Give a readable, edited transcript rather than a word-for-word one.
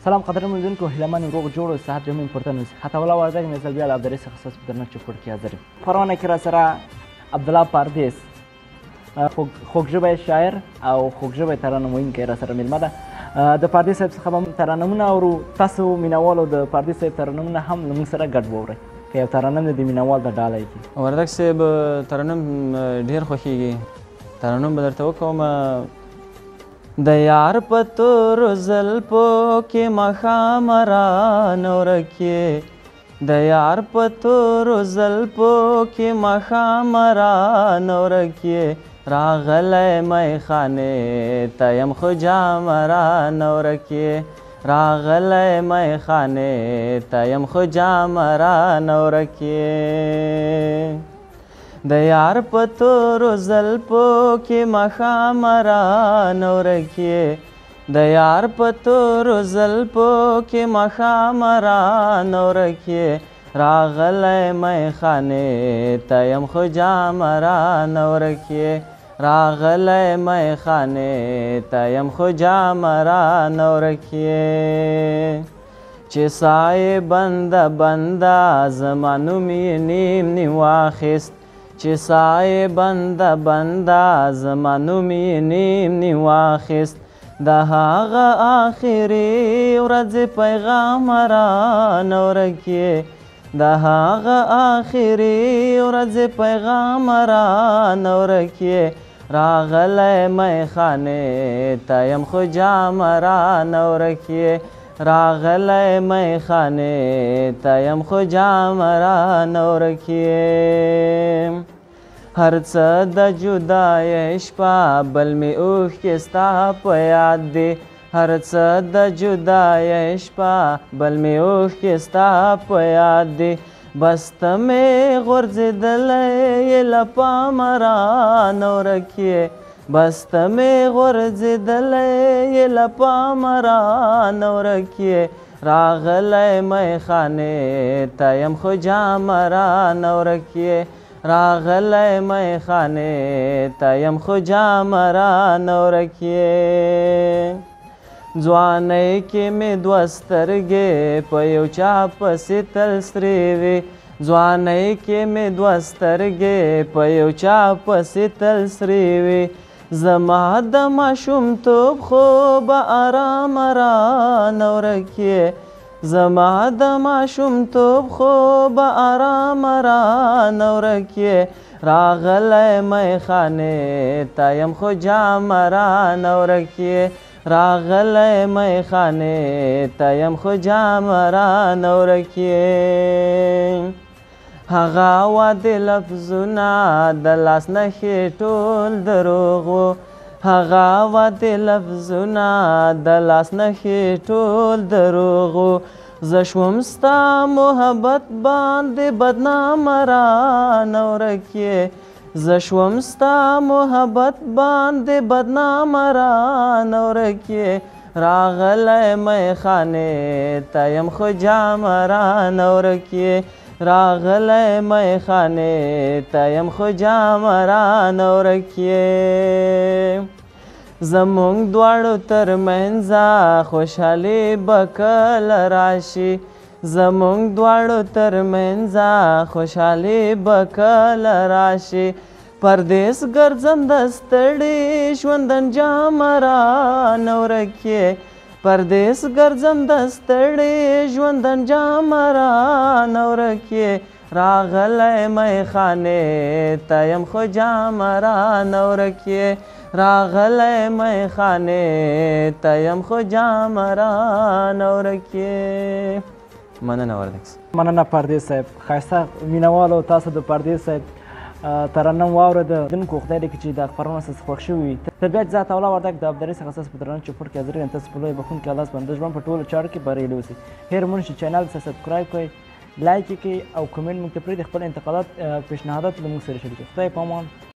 سلام قدرمن لیدونکو، هیلهمن یم روغ جوړ او صحت جميع پورته اوسئ. حتاوالله وردګ نزل بیا له عبدالرحیم څخه ستاسو په درنښت چوپړ کې حاضر یم. پرونه کې راسره عبدالله پردیس خوږژبی شاعر او خوږژبی ترانه ویونکی راسره میلمه ده. د پردیس صاحب څخه به ترانمونه اورو. تاسو مینوالو د پردیس صاحب ترانمونه هم له موږ سره ګډ واورئ که یو ترانم د مینوال د ډاله کې. وردګ صاحب ترانم ډېر خوښیږي. ترانم به درته وکوم. د یار په تورو زلفو کې ماښام رانه ورکې، د یار په تورو زلفو کې ماښام رانه ورکې، راغلی میخانې ته یم خو جام رانه ورکې، راغلی میخانې ته یم خو جام رانه ورکې. د یار په تورو زلفو کې ماښام رانه ورکې، د یار په تورو زلفو کې ماښام رانه ورکې، راغلی میخانې ته یم خو جام رانه ورکې، راغلی میخانې ته یم خو جام رانه ورکې. چې سایې بنده بنده زما نوم یې نیم نیم واخیست، چې سایې بنده بنده زما نوم یې نیم نیم واخیست، د هغه آخري ورځې پیغام رانه ورکې، د هغه آخري ورځې پیغام رانه ورکې، راغلی میخانې ته یم خو جام رانه ورکې، راغلی میخانې ته یم خو جام رانه ورکې. هر څه د جدای شپه بل مې اوښکې ستا په یاد دي، هر څه د جدای شپه بل مې اوښکې ستا په یاد دي، بس ته مې غورځېدلی له پامه رانه ورکې، بس ته مې غورځېدلی له پامه رانه ورکې، راغلی میخانې ته یم خو جام رانه ورکې، راغلی میخانې ته یم خو جام رانه ورکې. ځوانۍ کې مې دوه سترګې په یو چا پسې تل سرې وې، ځوانۍ کې مې دوه سترګې په یو چا پسې تل سرې وې، زما د ماشومتوب خوب آرام رانه ورکې، زما د ماشومتوب خوب آرام رانه ورکې، راغلی میخانې ته یم خو جام رانه ورکې، راغلی میخانې ته یم خو جام رانه ورکې. هغه وعدې لفظونه د لاس نښې ټول دروغ وو، هغه وعدې لفظونه د لاس نښې ټول دروغ وو، زه شوم ستا محبت باندې بدنامه رانه ورکې، زه شوم ستا محبت باندې بدنامه رانه ورکې، راغلی میخانې ته یم خو جام رانه ورکې، راغلی میخانې ته یم خو جام رانه ورکې. زموږ دواړو تر منځه خوشحالي به کله راشي، زموږ دواړو تر منځه خوشحالي به کله راشي، پردیس ګرځم د ستړي ژوند انجام رانه ورکې، پردیس ګرځم د ستړي ژوند انجام رانه ورکې، راغلی میخانې ته یم خو جام رانه ورکې، راغلی میخانې ته یم خو جام رانه ورکې. مننه وردګ صاحب. مننه پردیس صاحب. ښایسته مینوالو، تاسو د پردیس صاحب ترنم واورېده. لیدونکو خدای دې کړي چې دا خپرونه ستاسو خوښ شوې وي. تر بیا چې زه عطاالله وردګ د عبدالرحیم څخه ستاسو په درنښت چوپړ کې حاضر یم. تاسو په لوی بښونکي الله سبحانه د ژوند په ټولو چارو کې بریالي اوسئ. هیر مونږ چې چینل ته سبسکرایب کړئ، لایک یې کړئ او کمنټ موږ ته پرېږدئ. خپل انتقادات پیشنهادات له موږ سره شریک کړئ. خدای په امان.